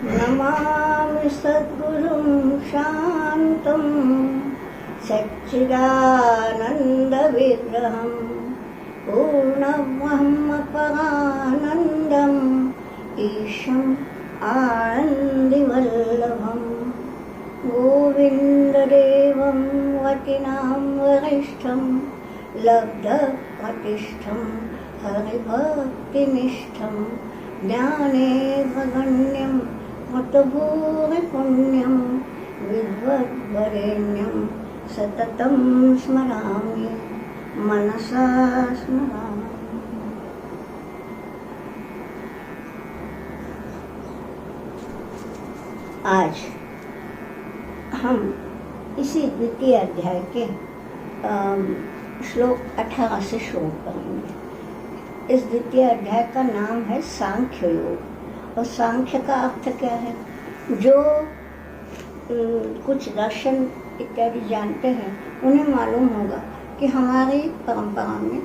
नमामि सद्गुरुं शान्तं सच्चिदानन्दविग्रहं पूर्णब्रह्मपरानन्दम् ईशम् आनन्दिवल्लभं गोविन्ददेवं वटिनां वरिष्ठं लब्धप्रतिष्ठं हरिभक्तिनिष्ठं ज्ञानेन्द्रगण्यं मतभूरिपुण्यं विद्वद्वरेण्यं सततं स्मरामि मनसा स्मरामि। आज हम इसी द्वितीय अध्याय के श्लोक 18 से शुरू करेंगे। इस द्वितीय अध्याय का नाम है सांख्य योग। और सांख्य का अर्थ क्या है? जो कुछ दर्शन इत्यादि जानते हैं उन्हें मालूम होगा कि हमारी परंपरा में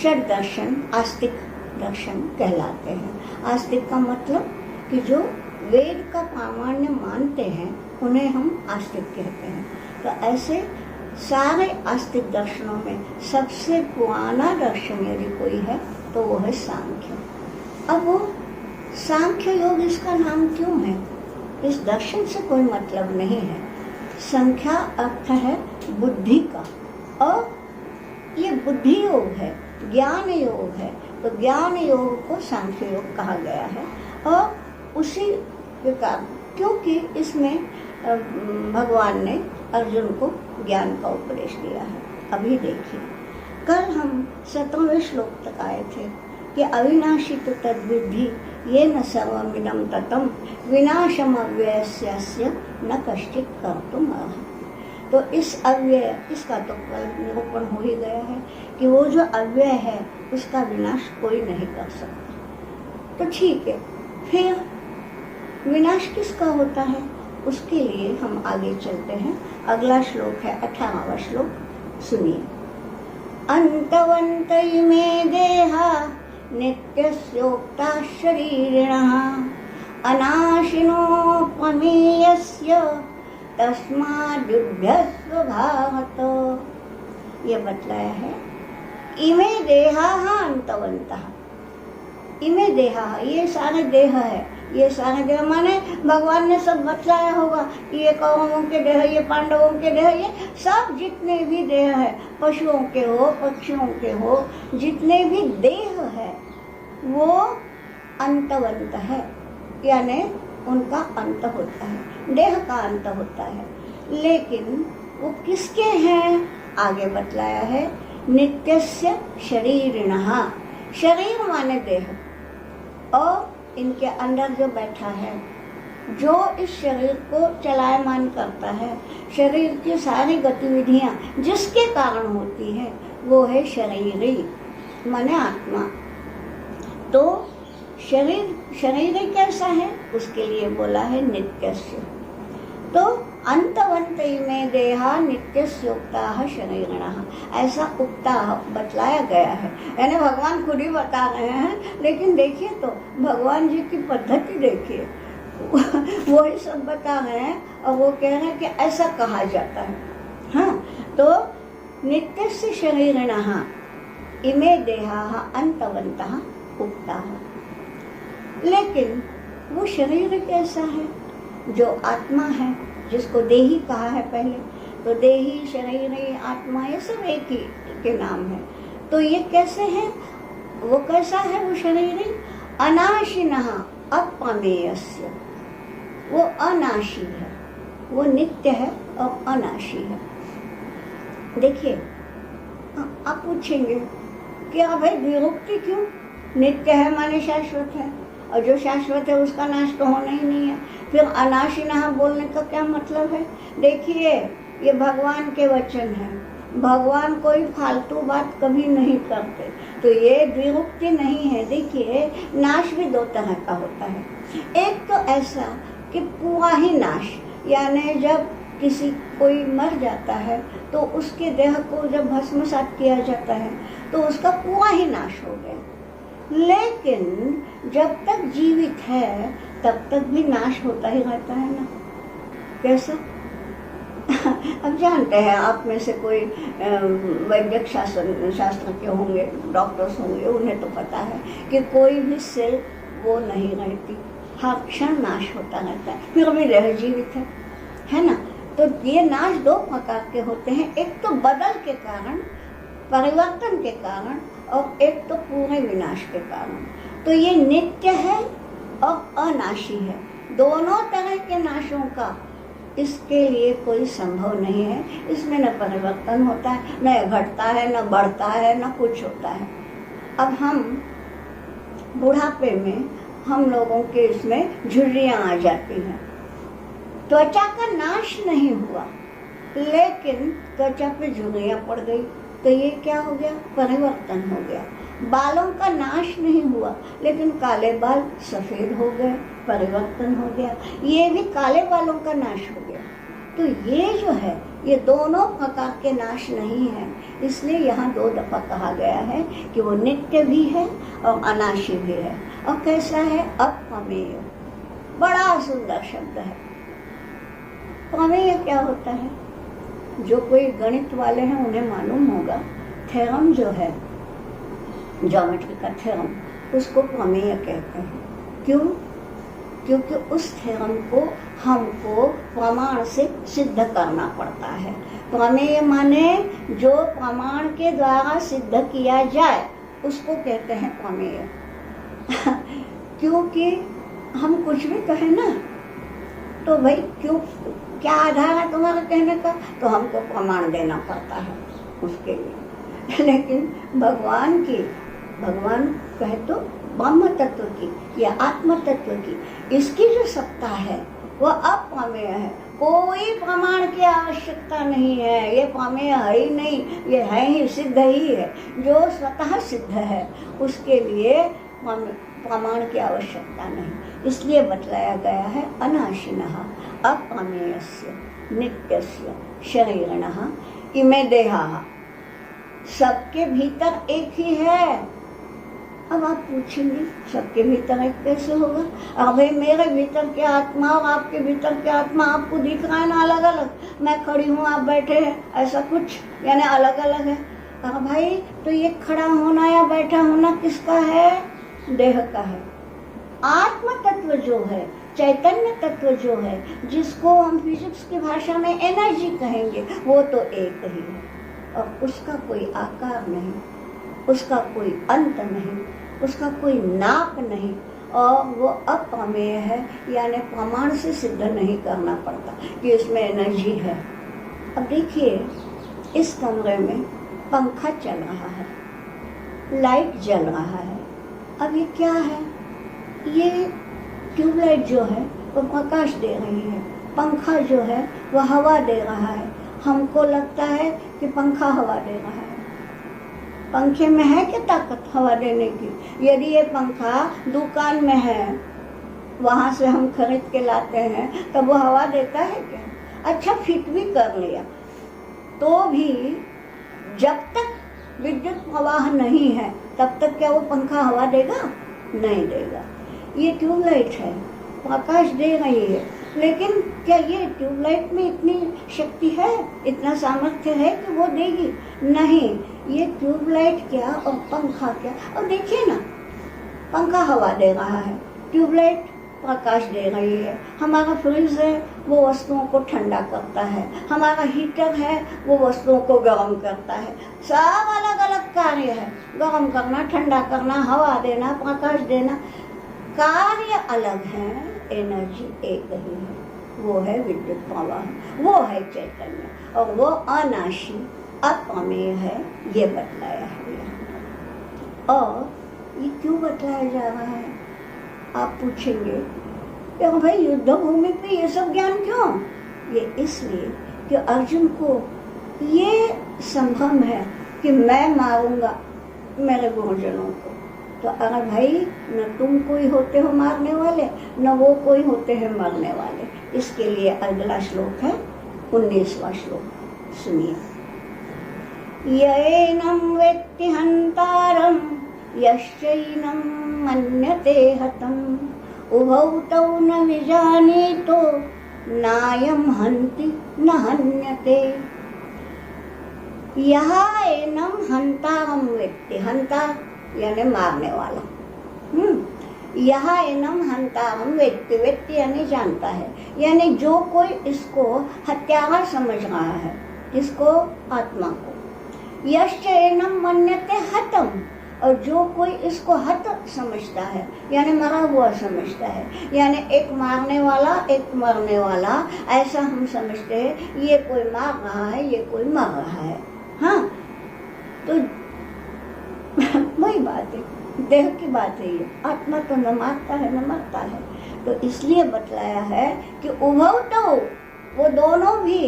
षड दर्शन आस्तिक दर्शन कहलाते हैं। आस्तिक का मतलब कि जो वेद का प्रामाण्य मानते हैं उन्हें हम आस्तिक कहते हैं। तो ऐसे सारे आस्तिक दर्शनों में सबसे पुराना दर्शन यदि कोई है तो वो है सांख्य। अब वो सांख्य योग इसका नाम क्यों है? इस दर्शन से कोई मतलब नहीं है। संख्या अर्थ है बुद्धि का, और ये बुद्धि योग है, ज्ञान योग है। तो ज्ञान योग को सांख्य योग कहा गया है। और उसी प्रकार क्योंकि इसमें भगवान ने अर्जुन को ज्ञान का उपदेश दिया है। अभी देखिए, कल हम 17वें श्लोक तक आए थे कि अविनाशी तो तद्विद्धि ये न सर्वमिदं ततं विनाशम अव्ययस्य न कश्चित् कर्तुम् अर्हति। तो इस अव्यय, इसका तो कल निरूपण हो ही गया है कि वो जो अव्यय है उसका विनाश कोई नहीं कर सकता। तो ठीक है, फिर विनाश किसका होता है उसके लिए हम आगे चलते हैं। अगला श्लोक है 18वां श्लोक, सुनिए। अंतवन्त इमे देहा नित्यस्योक्ता शरीरिणः अनाशिनो प्रमेयस्य तस्माद्युध्यस्व भारत। ये बतलाया है इमे देहा अंतवन्तः। इमे देहा, ये सारे देह है। ये सारे देह माने भगवान ने सब बतलाया होगा। ये कौरवों के देह, ये पांडवों के देह, ये सब जितने भी देह है, पशुओं के हो, पक्षियों के हो, जितने भी देह है वो अंतवंत है, यानी उनका अंत होता है, देह का अंत होता है। लेकिन वो किसके हैं आगे बतलाया है। नित्यस्य शरीरिणः, शरीर माने देह, और इनके अंदर जो बैठा है, जो इस शरीर को चलायमान करता है, शरीर की सारी गतिविधियां जिसके कारण होती है वो है शरीरी माने आत्मा। तो शरीर कैसा है उसके लिए बोला है नित्यस्य। तो अंतवंत में देहा नित्यस्योक्ताः शरीरिणः, ऐसा उक्ता बतलाया गया है। यानी भगवान खुद ही बता रहे हैं, लेकिन देखिए तो भगवान जी की पद्धति देखिए, वो ही सब बता रहे हैं और वो कह रहे हैं कि ऐसा कहा जाता है। हाँ, तो नित्यस्य शरीरिणः इमे देहाः अंतवन्तः उक्ताः। लेकिन वो शरीर कैसा है? जो आत्मा है, जिसको देही कहा है पहले, तो देही, शरीरी, आत्मा ये सब एक ही के नाम है। तो ये कैसे है? वो कैसा है वो शरीरी? अनाशिनः अप्रमेयस्य, वो अनाशी है, वो नित्य है और अनाशी है। देखिए, आप पूछेंगे कि भाई विमुक्ति क्यों? नित्य है माने शाश्वत है, और जो शाश्वत है उसका नाश तो होना ही नहीं है। फिर अनाशिनः बोलने का क्या मतलब है? देखिए, ये भगवान के वचन है, भगवान कोई फालतू बात कभी नहीं करते, तो ये द्विमुक्ति नहीं है। देखिए, नाश भी दो तरह का होता है। एक तो ऐसा कि पूरा ही नाश, यानी जब किसी कोई मर जाता है तो उसके देह को जब भस्मसात किया जाता है तो उसका पूरा ही नाश हो गया। लेकिन जब तक जीवित है तब तक भी नाश होता ही रहता है ना। कैसा? अब जानते हैं आप में से कोई वैद्यक शास्त्र के होंगे, डॉक्टर्स होंगे, उन्हें तो पता है कि कोई भी सेल वो नहीं रहती, हर क्षण नाश होता रहता है, फिर भी रह जीवित है ना। तो ये नाश दो प्रकार के होते हैं, एक तो बदल के कारण, परिवर्तन के कारण, और एक तो पूरे विनाश के कारण। तो ये नित्य है और अनाशी है, दोनों तरह के नाशों का इसके लिए कोई संभव नहीं है। इसमें न परिवर्तन होता है, न घटता है, न बढ़ता है, न कुछ होता है। अब हम बुढ़ापे में हम लोगों के इसमें झुर्रियाँ आ जाती हैं। त्वचा का नाश नहीं हुआ, लेकिन त्वचा पे झुर्रियाँ पड़ गई, तो ये क्या हो गया? परिवर्तन हो गया। बालों का नाश नहीं हुआ, लेकिन काले बाल सफ़ेद हो गए, परिवर्तन हो गया। ये भी काले बालों का नाश हो गया। तो ये जो है, ये दोनों प्रकार के नाश नहीं है, इसलिए यहाँ 2 दफ़ा कहा गया है कि वो नित्य भी है और अनाशी भी है। और कैसा है? अप्रमेय। बड़ा सुंदर शब्द है। प्रमेय क्या होता है? जो कोई गणित वाले हैं उन्हें मालूम होगा, थ्योरम जो है, ज्योमेट्री का थ्योरम, उसको प्रमेय कहते हैं। क्यों? क्योंकि उस थ्योरम को हमको प्रमाण से सिद्ध करना पड़ता है। प्रमेय माने जो प्रमाण के द्वारा सिद्ध किया जाए उसको कहते हैं प्रमेय। क्योंकि हम कुछ भी कहें ना, तो भाई क्यों, क्या आधार है तुम्हारे कहने का? तो हमको प्रमाण देना पड़ता है उसके लिए। लेकिन भगवान कहे तो ब्रह्म तत्व की या आत्म तत्व की, इसकी जो सत्ता है वह अप्रमेय है। कोई प्रमाण की आवश्यकता नहीं है, ये प्रमेय है ही नहीं, ये है ही, सिद्ध ही है। जो स्वतः सिद्ध है उसके लिए प्रमाण की आवश्यकता नहीं। इसलिए बतलाया गया है अनाशिनः अप्रमेयस्य नित्यस्य शरीरिणः इमे देहाः। सबके भीतर एक ही है। अब आप पूछेंगे सबके भीतर एक कैसे होगा? अब भाई मेरे भीतर की आत्मा और आपके भीतर की आत्मा आपको दिख रहा है ना अलग अलग, मैं खड़ी हूँ आप बैठे हैं, ऐसा कुछ यानी अलग अलग है। अब भाई तो ये खड़ा होना या बैठा होना किसका है? देह का है। आत्म तत्व जो है, चैतन्य तत्व जो है, जिसको हम फिजिक्स की भाषा में एनर्जी कहेंगे, वो तो एक ही है और उसका कोई आकार नहीं, उसका कोई अंत नहीं, उसका कोई नाप नहीं, और वो अप्रमेय है, यानी प्रमाण से सिद्ध नहीं करना पड़ता कि इसमें एनर्जी है। अब देखिए, इस कमरे में पंखा चल रहा है, लाइट जल रहा है। अब ये क्या है? ये ट्यूबलाइट जो है वो प्रकाश दे रही है, पंखा जो है वह हवा दे रहा है। हमको लगता है कि पंखा हवा दे रहा है। पंखे में है क्या ताकत हवा देने की? यदि ये पंखा दुकान में है, वहाँ से हम खरीद के लाते हैं, तब वो हवा देता है क्या? अच्छा फिट भी कर लिया तो भी जब तक विद्युत प्रवाह नहीं है तब तक क्या वो पंखा हवा देगा? नहीं देगा। ये ट्यूबलाइट है, प्रकाश दे रही है, लेकिन क्या ये ट्यूबलाइट में इतनी शक्ति है, इतना सामर्थ्य है कि वो देगी? नहीं। ये ट्यूबलाइट क्या और पंखा क्या? और देखिए ना, पंखा हवा दे रहा है, ट्यूबलाइट प्रकाश दे रही है। हमारा फ्रिज है, वो वस्तुओं को ठंडा करता है। हमारा हीटर है, वो वस्तुओं को गर्म करता है। सब अलग अलग कार्य है, गर्म करना, ठंडा करना, हवा देना, प्रकाश देना। कार्य अलग है, एनर्जी एक ही है, वो है विद्युत प्रवाह, वो है चैतन्य, और वो अनाशी अप्रमेय है। ये बतलाया है यहाँ। और ये क्यों बतलाया जा रहा है? आप पूछेंगे कि भाई युद्ध भूमि पे ये सब ज्ञान क्यों? ये इसलिए कि अर्जुन को ये संभ्रम है कि मैं मारूंगा मेरे गुरुजनों को। तो अगर भाई न तुम कोई होते हो मारने वाले, न वो कोई होते हैं मरने वाले। इसके लिए अगला श्लोक है 19वां श्लोक, सुनिए। येनं वेत्ति हन्तारं यश्चैनं मन्यते हतं उभौ तौ न विजानीतो नायं हन्ति न हन्यते। यहाँ एनम हंतारम व्यक्ति, हंता यानी मारने वाला। यहाँ एनम हंतारम व्यक्ति, व्यक्ति यानी जानता है, यानी जो कोई इसको हत्यारा समझ रहा है, इसको आत्मा को। यश्च एनम मन्यते हतम, और जो कोई इसको हत समझता है यानी मरा हुआ समझता है, यानी एक मारने वाला एक मरने वाला, ऐसा हम समझते हैं। ये कोई मार रहा है, ये कोई मर रहा है। हाँ, तो वही बात है, देह की बात है ये। आत्मा तो न मारता है न मरता है। तो इसलिए बतलाया है कि उभौ तो, वो दोनों भी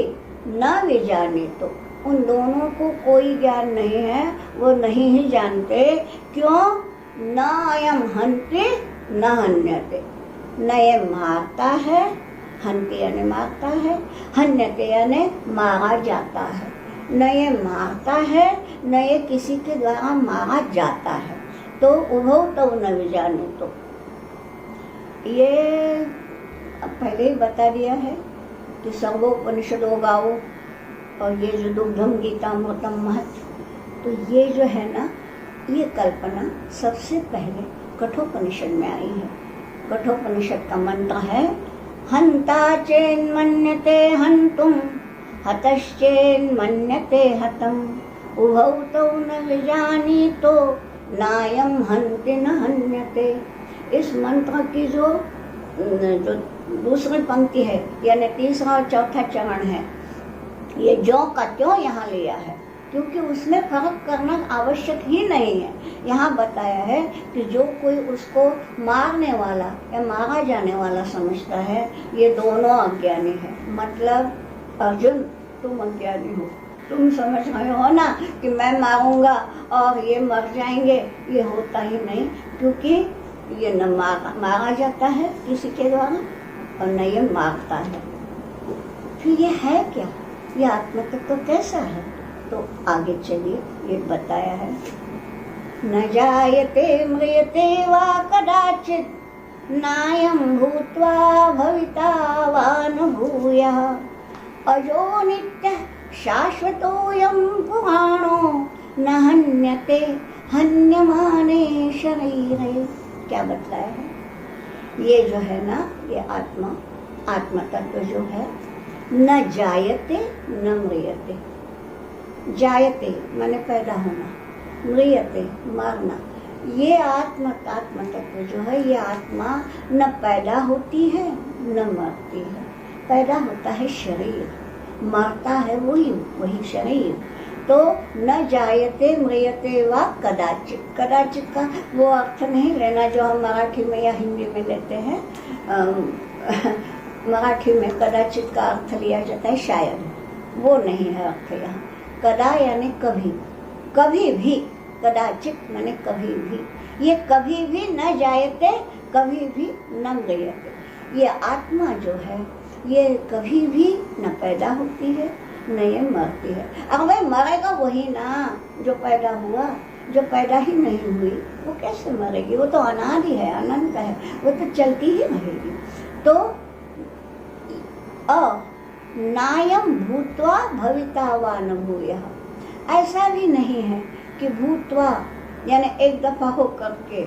न विजाने, तो उन दोनों को कोई ज्ञान नहीं है, वो नहीं ही जानते। क्यों? न अयम हन्ति न हन्यते, न ये मारता है, हन्ति यानी मारता है, हन्यते यानी मारा जाता है। न ये मारता है, न ये किसी के द्वारा मारा जाता है। तो उभौ तो न विजाने, तो ये पहले ही बता दिया है कि सर्वोपनिषदो गाओ, और ये जो दुग्धम गीतामृतम महत्, तो ये जो है ना, ये कल्पना सबसे पहले कठोपनिषद में आई है। कठोपनिषद का मंत्र है हंता चेन्मन्यते हन्तुम, हतश्चेन्मन्यते हतम, उभौ तौ न विजानीतो नायं हन्ति न हन्यते। इस मंत्र की जो दूसरी पंक्ति है, यानी तीसरा और चौथा चरण है, ये जो का त्यों यहाँ लिया है, क्योंकि उसमें फर्क करना आवश्यक ही नहीं है। यहाँ बताया है कि जो कोई उसको मारने वाला या मारा जाने वाला समझता है, ये दोनों अज्ञानी है। मतलब अर्जुन, तुम अज्ञानी हो, तुम समझ रहे हो ना कि मैं मारूंगा और ये मर जाएंगे, ये होता ही नहीं, क्योंकि ये न मारा जाता है किसी के द्वारा और न ये मारता है। फिर ये है क्या? ये आत्मा तत्व कैसा है? तो आगे चलिए, ये बताया है न जायते म्रियते वा कदाचित्, नायं भूत्वा भविता वा न भूयः, अजो नित्यः शाश्वतोऽयं पुराणो, न हन्यते हन्यमाने शरीरे। क्या बतलाया है? ये जो है ना, ये आत्मा तत्व जो है, न जायते न म्रियते। जायते माने पैदा होना, म्रियते मरना। ये आत्मा तत्व जो है, ये आत्मा न पैदा होती है न मरती है। पैदा होता है शरीर, मरता है वही शरीर। तो न जायते म्रियते वा कदाचित। कदाचित का वो अर्थ नहीं लेना जो हम मराठी में या हिंदी में लेते हैं। मराठी में कदाचित का अर्थ लिया जाता है शायद, वो नहीं है अर्थ यहाँ। कदा यानी कभी, कभी भी, कदाचित माने कभी भी। ये कभी भी न जायते, कभी भी न म्रियते। ये आत्मा जो है, ये कभी भी न पैदा होती है न ये मरती है। अब भाई मरेगा वही ना जो पैदा हुआ, जो पैदा ही नहीं हुई वो कैसे मरेगी? वो तो अनादि है, अनंत है, वो तो चलती ही रहेगी। तो नायम भूत्वा भविता वा न भूयः, ऐसा भी नहीं है कि भूत्वा यानी एक दफा हो करके,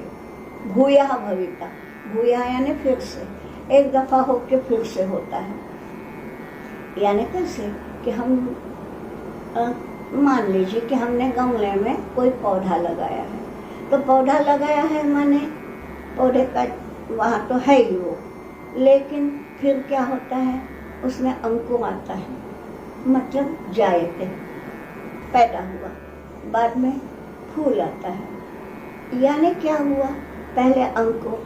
भूयः भविता, भूयः यानी फिर से, एक दफा हो के फिर से होता है। यानी कैसे कि हम मान लीजिए कि हमने गमले में कोई पौधा लगाया है, तो पौधा लगाया है माने पौधे का वहाँ तो है ही वो, लेकिन फिर क्या होता है, उसमें अंकुर आता है, मतलब जायते, पैदा हुआ, बाद में फूल आता है। यानी क्या हुआ, पहले अंकुर,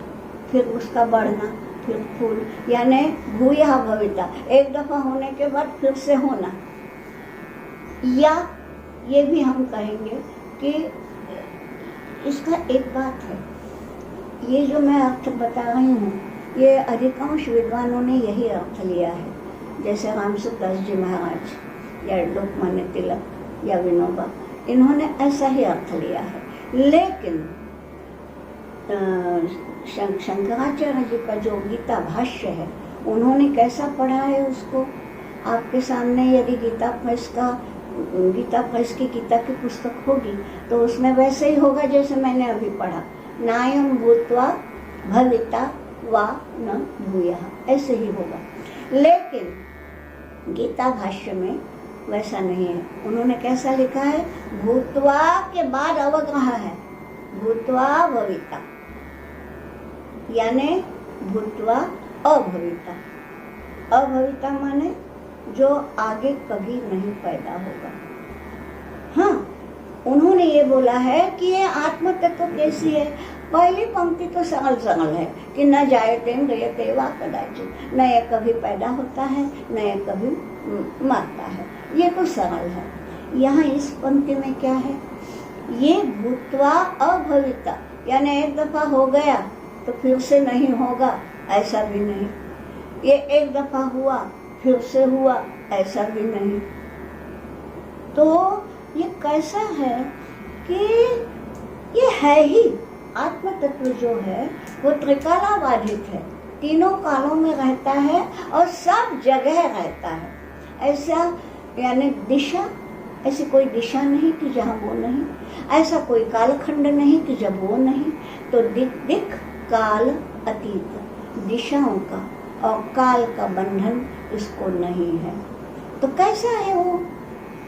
फिर उसका बढ़ना, फिर फूल, यानी भूयः भविता, एक दफा होने के बाद फिर से होना। या ये भी हम कहेंगे कि इसका एक बात है, ये जो मैं अर्थ बता रही हूँ, ये अधिकांश विद्वानों ने यही अर्थ लिया है, जैसे रामसुखदास जी महाराज या लोकमान्य तिलक या विनोबा, इन्होंने ऐसा ही अर्थ लिया है। लेकिन शंकराचार्य जी का जो गीता भाष्य है, उन्होंने कैसा पढ़ा है उसको आपके सामने यदि गीता प्रेस की गीता की पुस्तक होगी तो उसमें वैसे ही होगा जैसे मैंने अभी पढ़ा, नायम भूत्वा भविता वा न भूयः, ऐसे ही होगा। लेकिन गीता भाष्य में वैसा नहीं है। उन्होंने कैसा लिखा है, भूत्वा के बाद अवग्रह है, भूत्वा भविता, यानी भूत्वा अभविता। अभविता माने जो आगे कभी नहीं पैदा होगा। हाँ, उन्होंने ये बोला है कि ये आत्म तत्व कैसी है। पहली पंक्ति तो सरल सरल है कि न जायते म्रियते वा कदाचित, न ये कभी पैदा होता है न ये कभी मरता है, ये तो सरल है। यहाँ इस पंक्ति में क्या है, ये भूत्वा अभविता, यानी एक दफा हो गया तो फिर से नहीं होगा, ऐसा भी नहीं। ये एक दफा हुआ फिर से हुआ, ऐसा भी नहीं। तो ये कैसा है कि ये है ही आत्म तत्व जो है वो त्रिकाला बाधित है, तीनों कालों में रहता है और सब जगह रहता है। ऐसा यानी दिशा, ऐसी कोई दिशा नहीं कि जहाँ वो नहीं, ऐसा कोई कालखंड नहीं कि जब वो नहीं। तो दिक काल अतीत, दिशाओं का और काल का बंधन इसको नहीं है। तो कैसा है वो,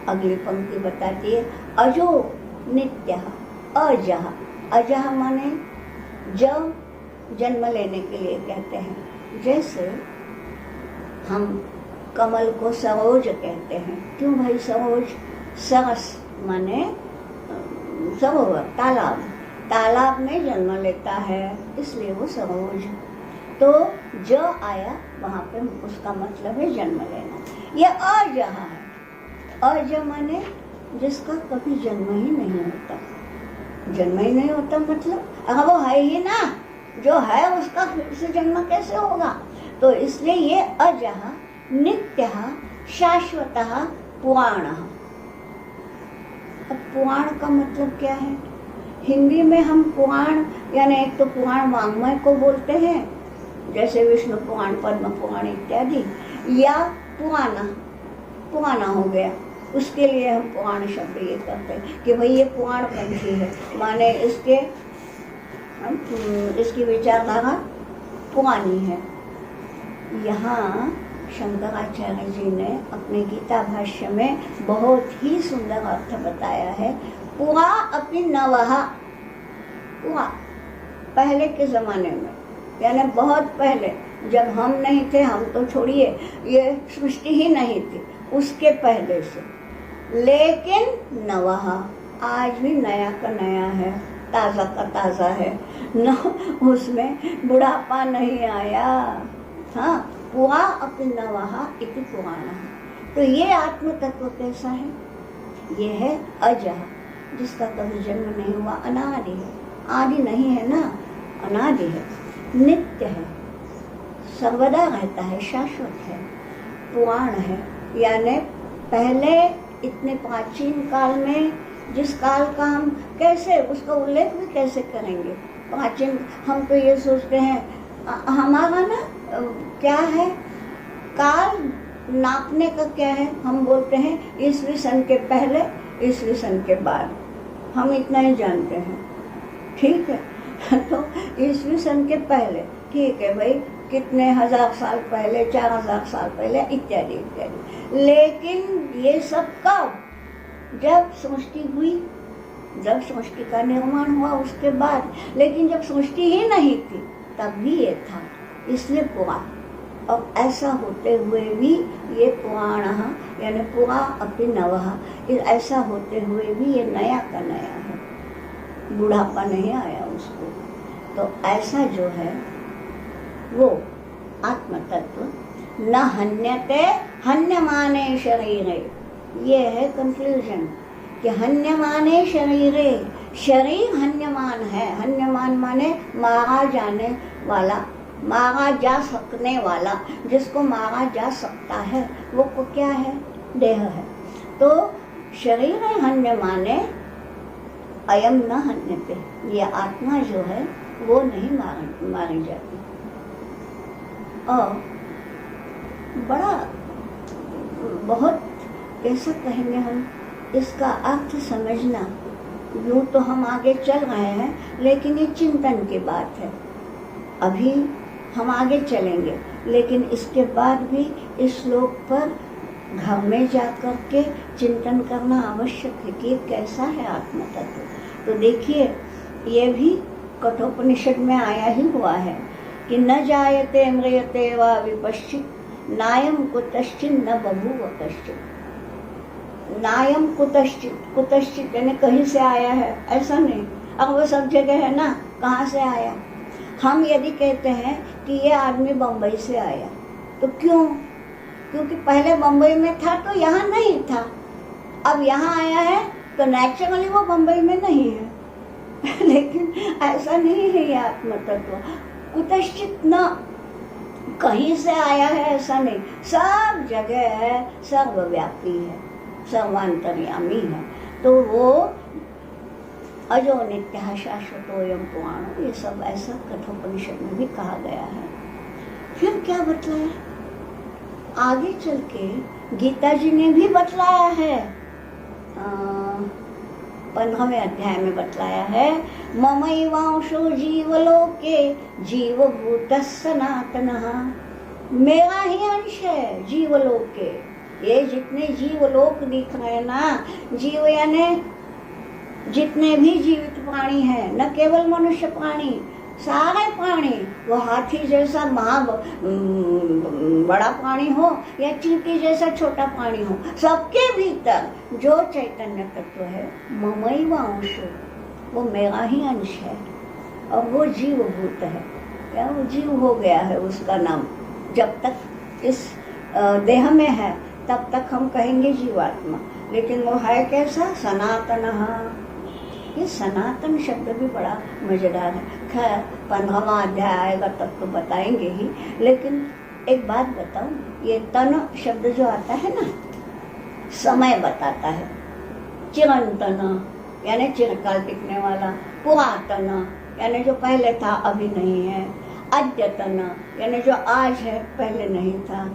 अगली पंक्ति बताती है, अजो नित्य अजह। अजह माने जब जन्म लेने के लिए कहते हैं। जैसे हम कमल को सरोज कहते हैं, क्यों भाई सरोज, सरस माने सरोवर, तालाब, तालाब में जन्म लेता है इसलिए वो सरोज। तो ज आया वहाँ पे, उसका मतलब है जन्म लेना। ये अजह है। अज माने जिसका कभी जन्म ही नहीं होता। जन्म ही नहीं होता मतलब अगर वो है ही ना, जो है उसका फिर से जन्म कैसे होगा। तो इसलिए ये अजह नित्यः शाश्वतः पुराणः। अब पुराण का मतलब क्या है, हिंदी में हम पुराण यानी एक तो पुराण वाङ्मय को बोलते हैं, जैसे विष्णु पुराण, पद्म पुराण इत्यादि, या पुराना हो गया, उसके लिए हम पुराण शब्द ये करते हैं कि भाई ये पुराण पंथी है, माने इसकी विचारधारा पुरानी है। यहाँ शंकराचार्य जी ने अपने गीता भाष्य में बहुत ही सुंदर अर्थ बताया है। पुरा अपि नवः, पुरा पहले के ज़माने में, यानी बहुत पहले जब हम नहीं थे, हम तो छोड़िए, ये सृष्टि ही नहीं थी उसके पहले से। लेकिन नवः, आज भी नया का नया है, ताज़ा का ताज़ा है न, उसमें बुढ़ापा नहीं आया। हाँ, पुरा अपि नवः इति पुराणः। तो ये आत्म तत्व कैसा है, ये है अजः, जिसका कभी जन्म नहीं हुआ, अनादि है। आदि नहीं है ना, अनादि है, नित्य है, सर्वदा रहता है, शाश्वत है, पुराण है। यानी पहले इतने प्राचीन काल में, जिस काल का हम कैसे उसका उल्लेख भी कैसे करेंगे, प्राचीन, हम तो ये सोचते हैं हमारा ना क्या है, काल नापने का क्या है, हम बोलते हैं ईस्वी सन के पहले, ईस्वी सन के बाद, हम इतना ही जानते हैं, ठीक है। तो ईस्वी सन के पहले ठीक है भाई, कितने हजार साल पहले, 4000 साल पहले इत्यादि इत्यादि। लेकिन ये सब कब, जब सृष्टि हुई, जब सृष्टि का निर्माण हुआ उसके बाद। लेकिन जब सृष्टि ही नहीं थी तब भी ये था, इसलिए पुराण। और ऐसा होते हुए भी ये पुराण यानी पुरा अपि नवः, ऐसा होते हुए भी ये नया का नया है, बुढ़ापा नहीं आया उसको। तो ऐसा जो है वो आत्म तत्व न हन्यते हन्यमाने शरीरे। ये है कंक्लूजन कि हन्यमाने शरीरे, शरीर हन्यमान है। हन्यमान माने मारा जाने वाला, मारा जा सकने वाला, जिसको मारा जा सकता है वो को क्या है, देह है। तो शरीर हन्यमाने अयम न हन्यते, ये आत्मा जो है वो नहीं मारी जाती। और बड़ा बहुत कैसा कहेंगे हम, इसका अर्थ समझना। यूँ तो हम आगे चल रहे हैं, लेकिन ये चिंतन की बात है। अभी हम आगे चलेंगे, लेकिन इसके बाद भी इस श्लोक पर घर में जाकर के चिंतन करना आवश्यक है कि कैसा है आत्म तत्व। तो देखिए, ये भी कठोपनिषद में आया ही हुआ है कि न जायते म्रियते वा विपश्चित नायम कुतश्चित न बभूव कश्चित। नायम कुतश्चित, कुतश्चित यानी कहीं से आया है ऐसा नहीं। अब वो सब जगह है ना, कहाँ से आया। हम यदि कहते हैं कि ये आदमी बम्बई से आया, तो क्यों? क्योंकि पहले बम्बई में था तो यहाँ नहीं था, अब यहाँ आया है तो नेचुरली वो बम्बई में नहीं है। लेकिन ऐसा नहीं है ये आत्म तत्व। कुतश्चित न, कहीं से आया है ऐसा नहीं, सब जगह है, सर्वव्यापी है, सर्वांतर्यामी है। तो वो अजो नित्य शाश्वतोयम पुराणो, ये सब ऐसा कठोपनिषद में भी कहा गया है। फिर क्या बतलाया आगे चल के, गीता जी ने भी बतलाया है। 15वें अध्याय में बतलाया है, ममैवांशो जीवलोके जीवभूतः सनातनः। मेरा ही अंश है जीवलोके। ये जितने जीवलोक दिख रहे हैं ना, जीव यानी जितने भी जीवित प्राणी हैं, न केवल मनुष्य प्राणी, सारे प्राणी, वो हाथी जैसा बड़ा प्राणी हो या चींटी जैसा छोटा प्राणी हो, सबके भीतर जो चैतन्य तत्व है, ममैव अंशो, वो मेरा ही अंश है। और वो जीवभूत है, या वो जीव हो गया है उसका नाम। जब तक इस देह में है तब तक हम कहेंगे जीवात्मा, लेकिन वो है कैसा? सनातन। ये सनातन शब्द भी बड़ा मजेदार है। खैर 15वां अध्याय आएगा तब तो बताएंगे ही, लेकिन एक बात बताऊं, ये तन शब्द जो आता है ना, समय बताता है। चिरंतन यानी चिरकाल टिकने वाला, पुरातन यानी जो पहले था अभी नहीं है, अद्यतन यानी जो आज है पहले नहीं था।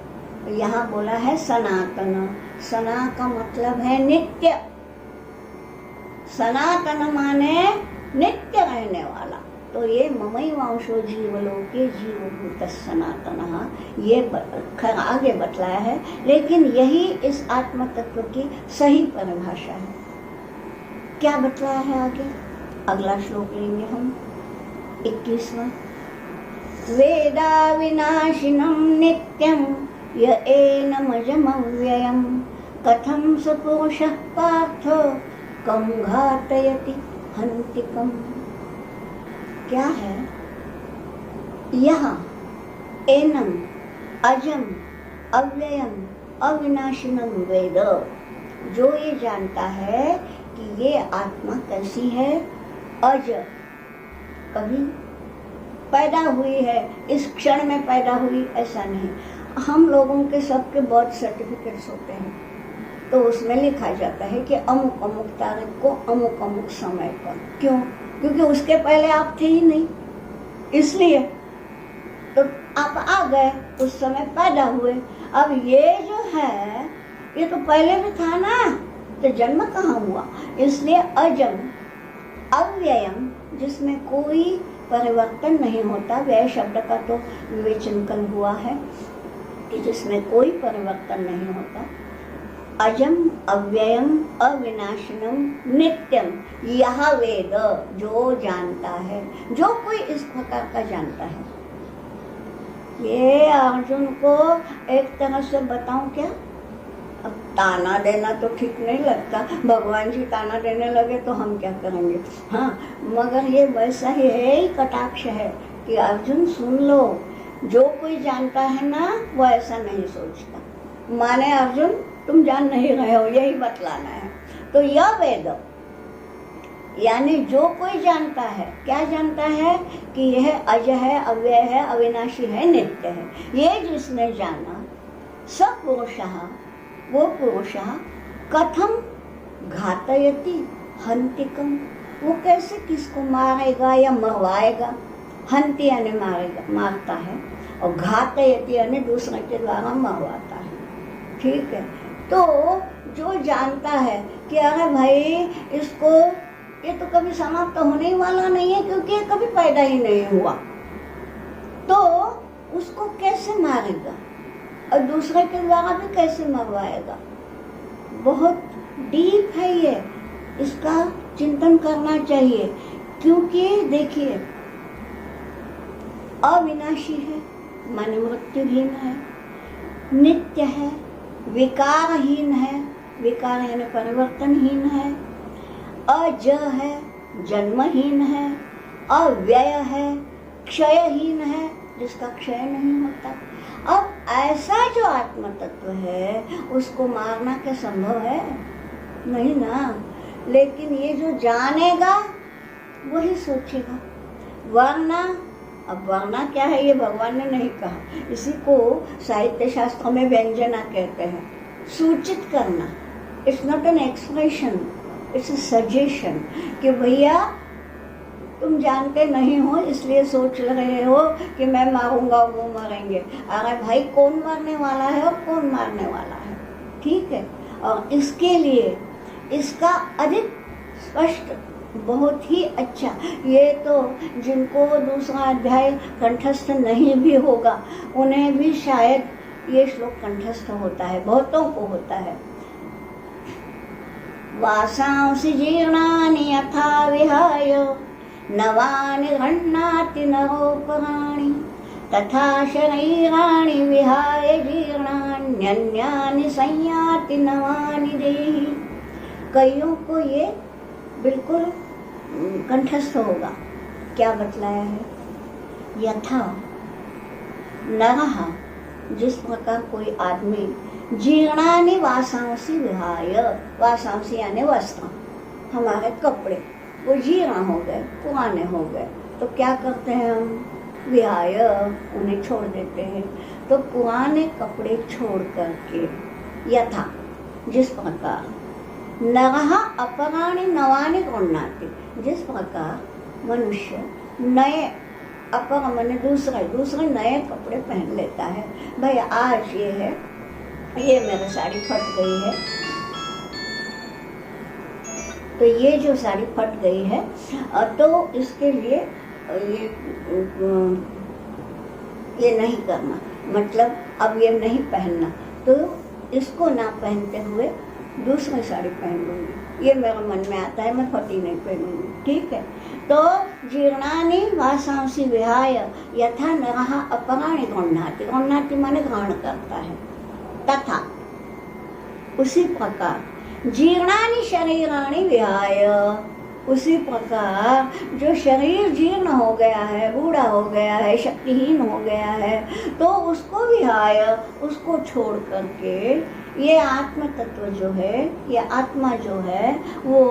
यहाँ बोला है सनातन। सना का मतलब है नित्य। सनातन माने नित्य रहने वाला। तो ये ममैवांशो जीवलोके जीवभूतः सनातनः, ये खैर आगे बतलाया है, लेकिन यही इस आत्म तत्व की सही परिभाषा है। क्या बतलाया है आगे? अगला श्लोक लेंगे हम, 21वां। वेदा विनाशिनं नित्यं य एनमजमव्ययं कथं स पुरुषः पार्थ कं घातयति हन्तिकम्। क्या है? यहाँ एनम अजम अव्ययम अविनाशिनम वेद, जो ये जानता है कि ये आत्मा कैसी है, अज, कभी पैदा हुई है, इस क्षण में पैदा हुई ऐसा नहीं। हम लोगों के सबके बर्थ सर्टिफिकेट्स होते हैं, तो उसमें लिखा जाता है कि अमुक अमुक तारीख को अमुक अमुक समय पर। क्यों? क्योंकि उसके पहले आप थे ही नहीं, इसलिए तो आप आ गए, उस समय पैदा हुए। अब ये जो है ये तो पहले भी था ना, तो जन्म कहाँ हुआ? इसलिए अजम अव्ययम, जिसमें कोई परिवर्तन नहीं होता। व्यय शब्द का तो विवेचन कल हुआ है कि जिसमें कोई परिवर्तन नहीं होता। अजम अव्ययम अविनाशिनम नित्यम, यह वेद, जो जानता है, जो कोई इस प्रकार का जानता है। ये अर्जुन को एक तरह से बताऊं क्या, अब ताना देना तो ठीक नहीं लगता, भगवान जी ताना देने लगे तो हम क्या करेंगे। हाँ, मगर ये वैसा ही है, ही कटाक्ष है कि अर्जुन सुन लो, जो कोई जानता है ना वो ऐसा नहीं सोचता। माने अर्जुन तुम जान नहीं रहे हो, यही बतलाना है। तो यह वेद यानी जो कोई जानता है, क्या जानता है कि यह अज है, अव्यय है, अविनाशी है, नित्य है। ये जिसने जाना, स पुरुषः, वो पुरुषः कथम घातयति हन्तिकम, वो कैसे किसको मारेगा या मरवाएगा। हंति यानी मारता है, और घातयति यानी दूसरे के द्वारा मरवाता है। ठीक है, तो जो जानता है कि अरे भाई इसको ये तो कभी समाप्त होने ही वाला नहीं है, क्योंकि ये कभी पैदा ही नहीं हुआ, तो उसको कैसे मारेगा और दूसरे के द्वारा भी कैसे मरवाएगा। बहुत डीप है ये, इसका चिंतन करना चाहिए। क्योंकि देखिए, अविनाशी है, माने मृत्युहीन है, नित्य है, विकारहीन है, विकार यानी परिवर्तनहीन है, अज है, जन्महीन है, अव्यय है, क्षयहीन है, जिसका क्षय नहीं होता। अब ऐसा जो आत्म तत्व है उसको मारना क्या संभव है? नहीं ना। लेकिन ये जो जानेगा वही सोचेगा। वरना, अब वरना क्या है ये भगवान ने नहीं कहा, इसी को साहित्य शास्त्र में व्यंजना कहते हैं, सूचित करना। It's not an expression, it's a suggestion कि भैया तुम जानते नहीं हो इसलिए सोच रहे हो कि मैं मारूंगा वो मरेंगे। अरे भाई, कौन मरने वाला है और कौन मारने वाला है? ठीक है, और इसके लिए इसका अधिक स्पष्ट, बहुत ही अच्छा, ये तो जिनको दूसरा अध्याय कंठस्थ नहीं भी होगा उन्हें भी शायद ये श्लोक कंठस्थ होता है, बहुतों को होता है। वासांसि जीर्णानि यथा विहाय नवानि गृह्णाति नरोपराणि तथा शरीराणि विहाय जीर्णान्यन्यानि संयाति नवानि देहि। कईयों को ये बिल्कुल कंठस्थ होगा। क्या बतलाया है? यथा नरः, जिस प्रकार कोई आदमी जीर्णानि वासांसि विहाय, वासांसि यानी वस्त्र, हमारे कपड़े वो जीर्ण हो गए, पुराने हो गए, तो क्या करते हैं हम? विहाय, उन्हें छोड़ देते हैं। तो पुराने कपड़े छोड़ करके, यथा जिस प्रकार, नरः अपराणि नवानि गृह्णाति, जिस प्रकार मनुष्य नए, अपर माने दूसरे नए कपड़े पहन लेता है। भाई आज ये है, ये मेरी साड़ी फट गई है, तो ये जो साड़ी फट गई है तो इसके लिए ये नहीं करना, मतलब अब ये नहीं पहनना, तो इसको ना पहनते हुए दूसरी साड़ी पहन लूँगी। ये मेरे मन में आता है, मैं फटी नहीं पहनूंगी। ठीक है, तो जीर्णानि वासांसि विहाय यथा नरः अपराणि गृह्णाति, गृह्णाति माने ग्रहण करता है, तथा उसी प्रकार जीर्णानि शरीराणि विहाय, उसी प्रकार जो शरीर जीर्ण हो गया है, बूढ़ा हो गया है, शक्तिहीन हो गया है, तो उसको विहाय, उसको छोड़ करके ये आत्म तत्व जो है, ये आत्मा जो है, वो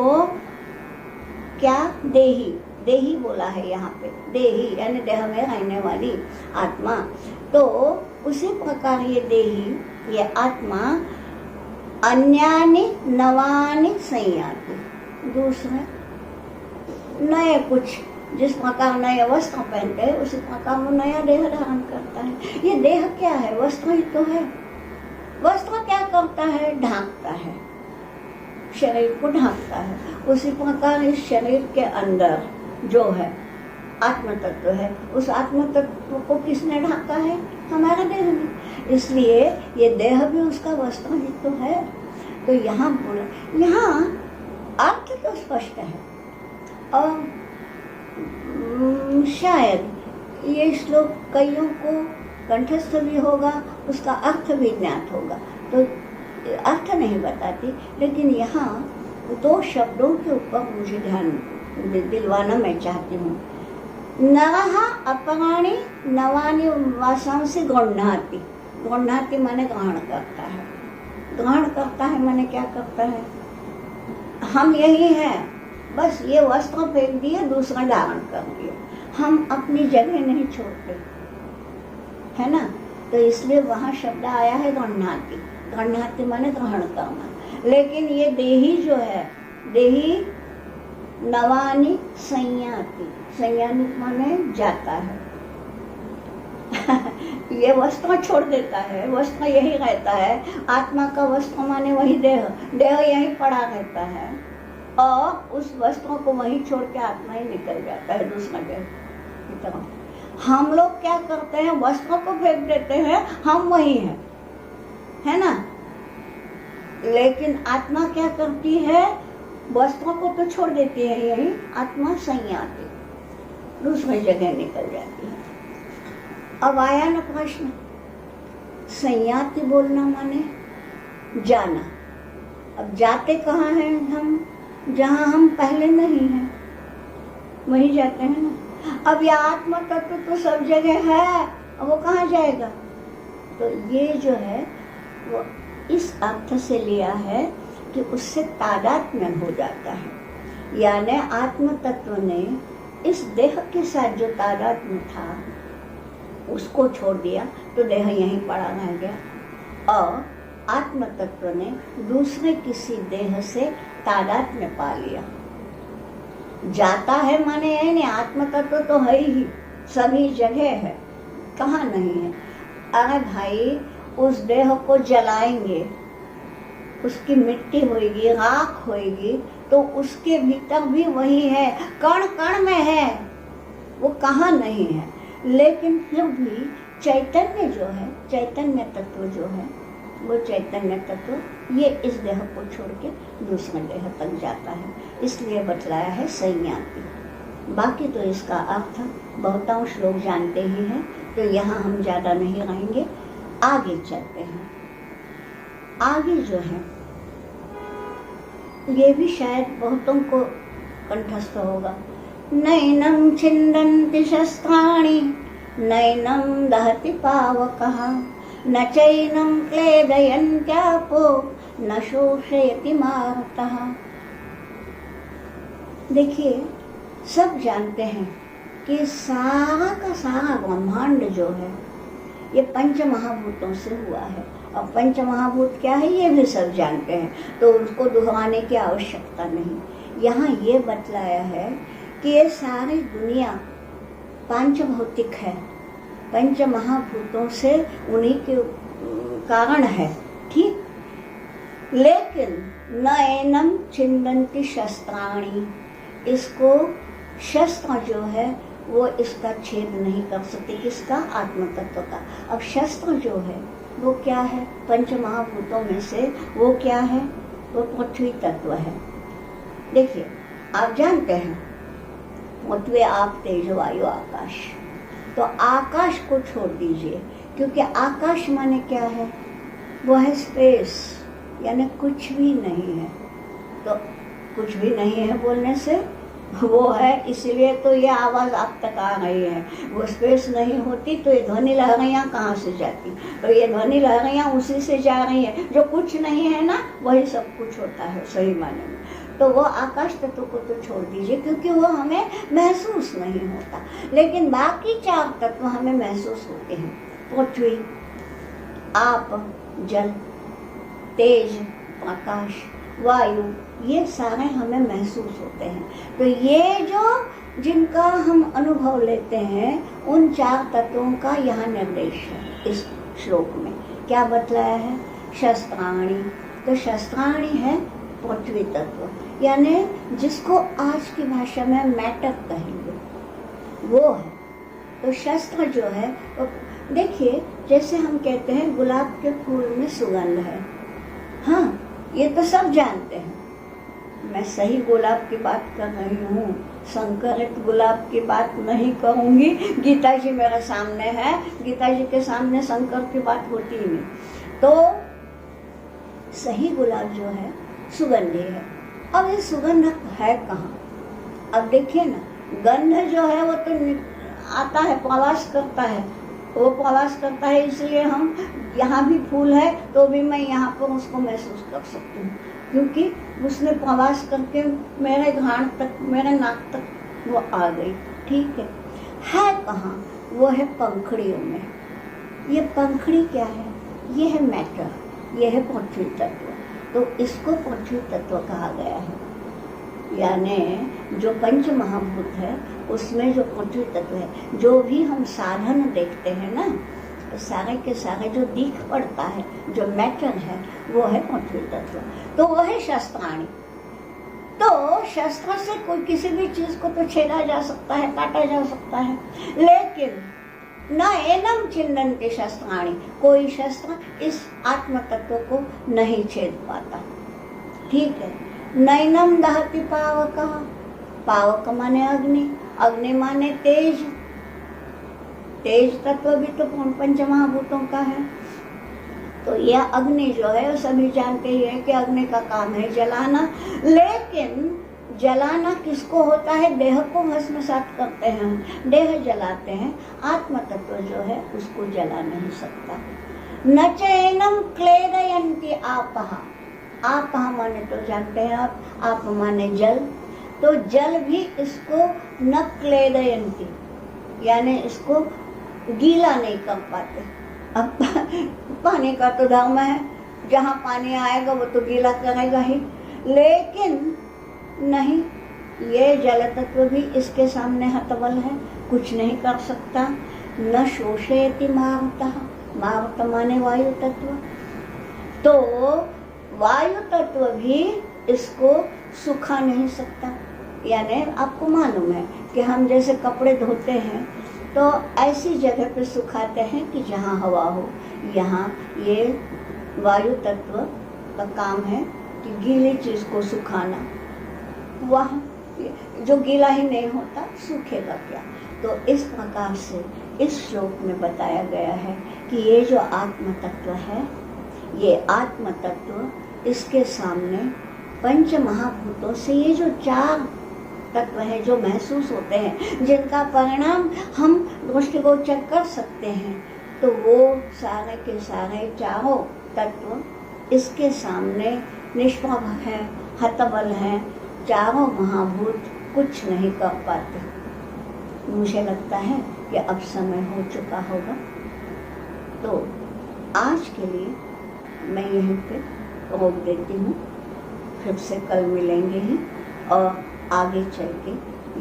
क्या? देही, देही बोला है यहाँ पे, देही यानी देह में रहने वाली आत्मा। तो उसी प्रकार ये देही, ये आत्मा अन्यानि नवानि संयाति, दूसरे नए कुछ, जिस प्रकार नए वस्त्र पहनते हैं उसी प्रकार वो नया देह धारण करता है। ये देह क्या है? वस्त्र ही तो है। वस्त्र क्या करता है? ढांकता है, शरीर को ढांकता है। उसी प्रकार इस शरीर के अंदर जो है आत्म तत्व है, उस आत्म तत्व को किसने ढांका है? हमारा देह ने। इसलिए ये देह भी उसका वस्त्र ही तो है। तो यहाँ अर्थ तो स्पष्ट है, और शायद ये श्लोक कईयों को कंठस्थ भी होगा, उसका अर्थ भी ज्ञात होगा, तो अर्थ नहीं बताती, लेकिन यहाँ दो शब्दों के ऊपर मुझे ध्यान दिलवाना मैं चाहती हूँ। नरः अपराणि नवानि वासांसि गृह्णाति, गृह्णाति माने ग्रहण करता है, ग्रहण करता है माने क्या करता है? हम यही हैं, बस ये वस्त्र फेंक दिए, दूसरा धारण कर दिए, हम अपनी जगह नहीं छोड़ते, है ना। तो इसलिए वहाँ शब्द आया है गृह्णाति, गृह्णाति माने ग्रहण करना। लेकिन ये देही जो है, देही नवानि संयाति, संयाति माने जाता है। ये वस्त्र छोड़ देता है, वस्त्र यही रहता है। आत्मा का वस्त्र माने वही देह, देह यहीं पड़ा रहता है और उस वस्त्रों को वहीं छोड़ के आत्मा ही निकल जाता है दूसरा देह की तरफ। हम लोग क्या करते हैं, वस्त्रों को फेंक देते हैं, हम वही हैं, है ना। लेकिन आत्मा क्या करती है, वस्त्रों को तो छोड़ देती है, यही आत्मा संयाति दूसरी जगह निकल जाती है। अब आया ना प्रश्न, संयाति बोलना माने जाना। अब जाते कहाँ हैं हम, जहाँ हम पहले नहीं हैं वहीं जाते हैं ना। अब यह आत्मा तत्व तो सब जगह है, अब वो कहाँ जाएगा। तो ये जो है वो इस अर्थ से लिया है कि उससे तादात्म्य हो जाता है, यानी आत्म तत्व ने इस देह के साथ जो तादात्म्य था उसको छोड़ दिया तो देह यहीं पड़ा रह गया और आत्म तत्व ने दूसरे किसी देह से तादात्म्य पा लिया। जाता है माने है नहीं, आत्म तत्व तो है ही, सभी जगह है, कहाँ नहीं है। अरे भाई उस देह को जलाएंगे, उसकी मिट्टी होएगी, राख होएगी, तो उसके भीतर भी वही है, कण कण में है, वो कहाँ नहीं है। लेकिन फिर भी चैतन्य जो है, चैतन्य तत्व जो है, वो चैतन्य तत्व ये इस देह को छोड़ के दूसरे देह तक जाता है, इसलिए बतलाया है संयाति। बाकी तो इसका अर्थ बहुतांश लोग जानते ही हैं, तो यहाँ हम ज़्यादा नहीं रहेंगे, आगे चलते हैं। आगे जो है ये भी शायद बहुतों को कंठस्थ होगा। नैनं छिन्दन्ति शस्त्राणि नैनं दहति पावकः न चैनं क्लेदयन्त्यापो न शोषयति मारुतः। देखिए, सब जानते हैं कि सारा का सारा ब्रह्मांड जो है ये पंच महाभूतों से हुआ है, और पंच महाभूत क्या है ये भी सब जानते हैं, तो उसको दोहराने की आवश्यकता नहीं। यहाँ ये बतलाया है कि ये सारी दुनिया पांच भौतिक है, पंच महाभूतों से उन्हीं के कारण है, ठीक। लेकिन नैनं छिन्दन्ति शस्त्राणि, इसको शस्त्र जो है वो इसका छेद नहीं कर सकते, किसका, आत्म तत्व का। अब शस्त्र जो है वो क्या है, पंच महाभूतों में से वो क्या है, वो पृथ्वी तत्व है। देखिए, आप जानते हैं पृथ्वी, आप, तेज, वायु, आकाश, तो आकाश को छोड़ दीजिए, क्योंकि आकाश माने क्या है, वो है स्पेस, यानी कुछ भी नहीं है। तो कुछ भी नहीं है बोलने से वो है, इसलिए तो ये आवाज़ आप तक आ रही है। वो स्पेस नहीं होती तो ये ध्वनि लहरियाँ कहाँ से जाती, तो ये ध्वनि लहरियाँ उसी से जा रही हैं। जो कुछ नहीं है ना वही सब कुछ होता है सही माने में। तो वो आकाश तत्व को तो छोड़ दीजिए, क्योंकि वो हमें महसूस नहीं होता, लेकिन बाकी चार तत्व हमें महसूस होते हैं। पृथ्वी, आप, जल, तेज, आकाश, वायु, ये सारे हमें महसूस होते हैं। तो ये जो जिनका हम अनुभव लेते हैं उन चार तत्वों का यहाँ निर्देश है। इस श्लोक में क्या बतलाया है, शस्त्राणि, तो शस्त्राणि है पृथ्वी तत्व, यानी जिसको आज की भाषा में मैटर कहेंगे वो है। तो शस्त्र जो है, देखिए जैसे हम कहते हैं गुलाब के फूल में सुगंध है, हाँ ये तो सब जानते हैं। मैं सही गुलाब की बात कर रही हूँ, संकरित गुलाब की बात नहीं कहूँगी। गीता जी मेरे सामने है, गीता जी के सामने शंकर की बात होती ही नहीं। तो सही गुलाब जो है सुगंधी है। अब ये सुगंध है कहाँ, अब देखिए ना, गंध जो है वो तो आता है, प्रवास करता है, वो प्रवास करता है, इसलिए हम यहाँ भी फूल है तो भी मैं यहाँ पर उसको महसूस कर सकती हूँ, क्योंकि उसने प्रवास करके मेरे घाट तक, मेरे नाक तक वो आ गई, ठीक है कहाँ, वो है पंखड़ियों में। ये पंखड़ी क्या है, ये है मैटर, ये है पृथ्वी तत्व, तो इसको पृथ्वी तत्व कहा गया है। यानी जो पंच महाभूत है उसमें जो पृथ्वी तत्व है, जो भी हम साधन देखते हैं ना, सारे के सारे जो दिख पड़ता है, जो मैटर है, वो है पृथ्वी तत्व। तो वो है शस्त्राणी। तो शस्त्र से कोई किसी भी चीज को तो छेड़ा जा सकता है, काटा जा सकता है, लेकिन न एनम चिन्हन्ति शस्त्राणी, कोई शस्त्र इस आत्म तत्व को नहीं छेद पाता। ठीक है। नैनम दहति पावक, पावक माने अग्नि, अग्नि माने तेज, तेज तत्व भी तो पंच महाभूतों का है। तो यह अग्नि जो है वो सभी जानते ही है कि अग्नि का काम है जलाना, लेकिन जलाना किसको होता है? देह को भस्मसात करते हैं, देह जलाते हैं, आत्म तत्व जो है उसको जला नहीं सकता। न चैनम क्लेदयन्ति आपः, आपः माने तो जानते हैं आप माने जल, तो जल भी इसको न क्लेदयन्ति, यानी इसको गीला नहीं कर पाते। अब पानी का तो धर्म है, जहाँ पानी आएगा वो तो गीला करेगा ही, लेकिन नहीं, ये जल तत्व भी इसके सामने हतबल है, कुछ नहीं कर सकता। न शोषयति मारुतः, मारुत माने वायु तत्व, तो वायु तत्व भी इसको सुखा नहीं सकता। यानी आपको मालूम है कि हम जैसे कपड़े धोते हैं तो ऐसी जगह पे सुखाते हैं कि जहाँ हवा हो। यहाँ ये वायु तत्व का काम है कि गीली चीज को सुखाना, वह जो गीला ही नहीं होता सूखेगा क्या। तो इस प्रकार से इस श्लोक में बताया गया है कि ये जो आत्म तत्व है, ये आत्म तत्व, इसके सामने पंच महाभूतों से ये जो चार तत्व है जो महसूस होते हैं, जिनका परिणाम हम दृष्टिगोचर कर सकते हैं, तो वो सारे के सारे चारों तत्व इसके सामने निष्प्रभ है, हतबल है। चारों महाभूत कुछ नहीं कर पाते। मुझे लगता है कि अब समय हो चुका होगा, तो आज के लिए मैं यहीं पे रोक देती हूँ। फिर से कल मिलेंगे ही, और आगे चल के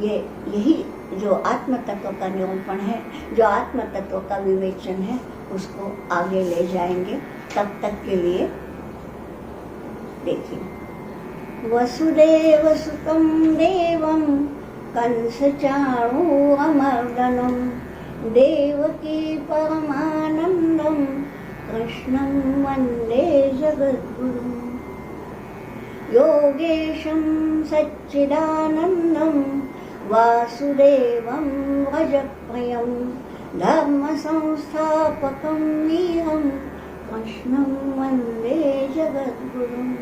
यही जो आत्म तत्व का निरूपण है, जो आत्म तत्व का विवेचन है, उसको आगे ले जाएंगे। तब तक के लिए देखिए, वसुदेव सुतं देवं कंसचाणूरमर्दनं देवकी परमानन्दं कृष्णं वन्दे जगद्गुरुं योगेशं सच्चिदानन्दं वासुदेवं व्रजप्रियं धर्मसंस्थापकं वीरं कृष्णं वन्दे जगद्गुरुम्।